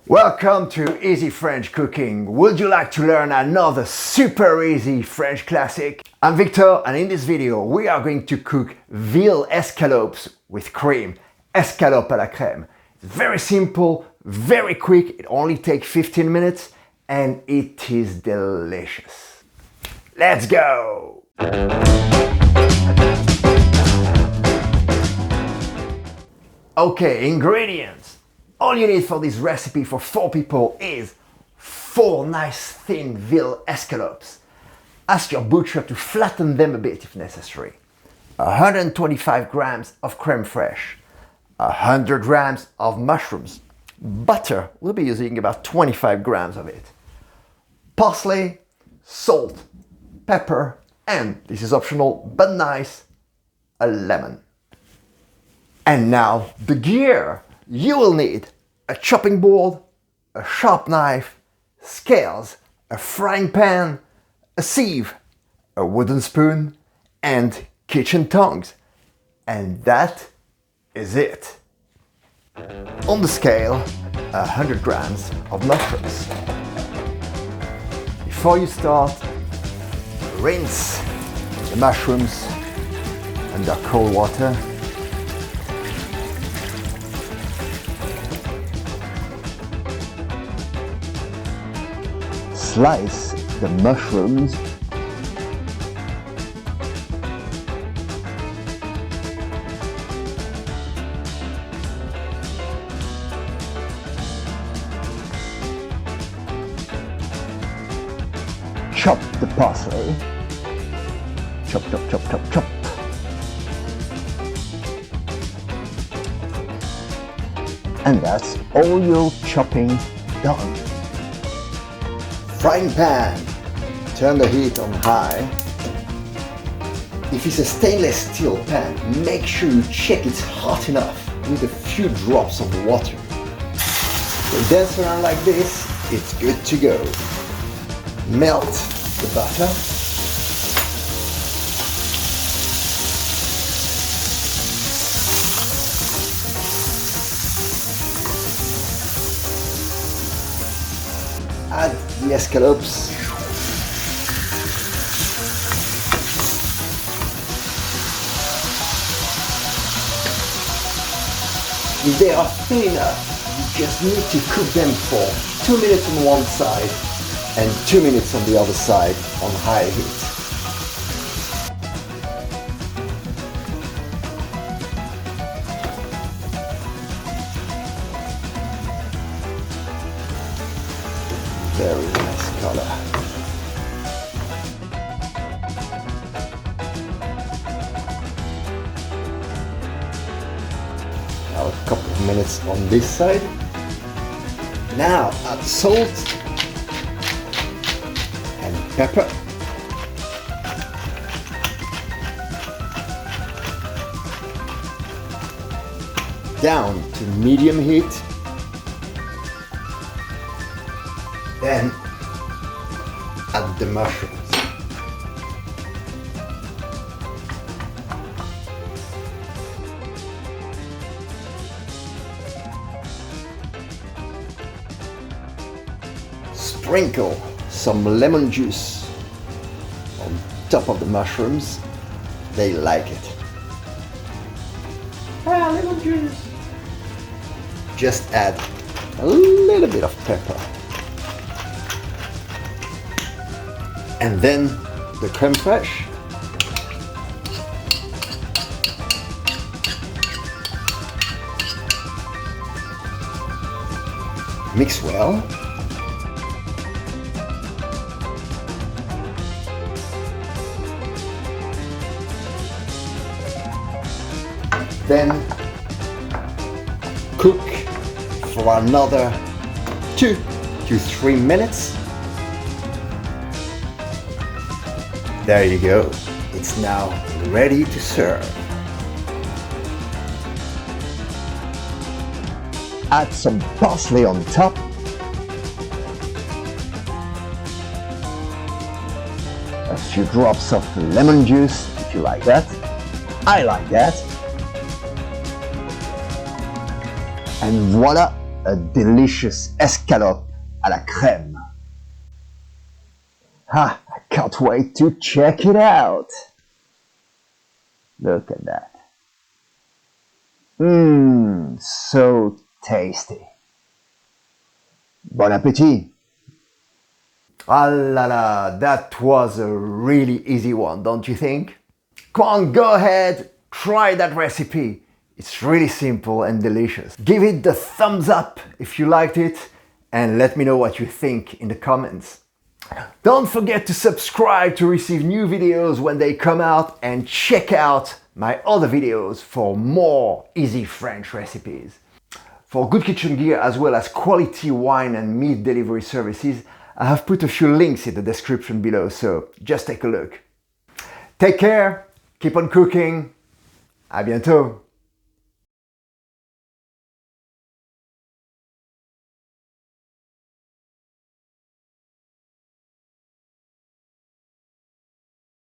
Welcome to Easy French Cooking. Would you like to learn another super easy French classic? I'm Victor, and in this video we are going to cook veal escalopes with cream. Escalope à la crème. It's very simple, very quick, it only takes 15 minutes and it is delicious. Let's go! Okay, ingredients. All you need for this recipe for 4 people is 4 nice thin veal escalopes. Ask your butcher to flatten them a bit if necessary. 125 grams of creme fraiche. 100 grams of mushrooms. Butter, we'll be using about 25 grams of it. Parsley, salt, pepper, and, this is optional but nice, a lemon. And now the gear. You will need a chopping board, a sharp knife, scales, a frying pan, a sieve, a wooden spoon, and kitchen tongs. And that is it. On the scale, 100 grams of mushrooms. Before you start, rinse the mushrooms under cold water. Slice the mushrooms . Chop the parsley. Chop, chop, chop, chop, chop. And that's all your chopping done. Frying pan. Turn the heat on high. If it's a stainless steel pan, make sure you check it's hot enough with a few drops of water. So dance around like this, it's good to go. Melt the butter. Add the escalopes. If they are thin enough, you just need to cook them for 2 minutes on one side and 2 minutes on the other side on high heat. Very nice color. Now a couple of minutes on this side. Now add salt and pepper. Down to medium heat. Then add the mushrooms. Sprinkle some lemon juice on top of the mushrooms. They like it. Lemon juice. Just add a little bit of pepper. And then the creme fraiche. Mix well. Then cook for another 2 to 3 minutes. There you go. It's now ready to serve. Add some parsley on top. A few drops of lemon juice if you like that. I like that. And voila, a delicious escalope à la crème. I can't wait to check it out. Look at that. So tasty. Bon appétit. Ah la la, that was a really easy one, don't you think? Come on, go ahead, try that recipe. It's really simple and delicious. Give it the thumbs up if you liked it and let me know what you think in the comments. Don't forget to subscribe to receive new videos when they come out and check out my other videos for more easy French recipes. For good kitchen gear as well as quality wine and meat delivery services, I have put a few links in the description below, so just take a look. Take care, keep on cooking, à bientôt!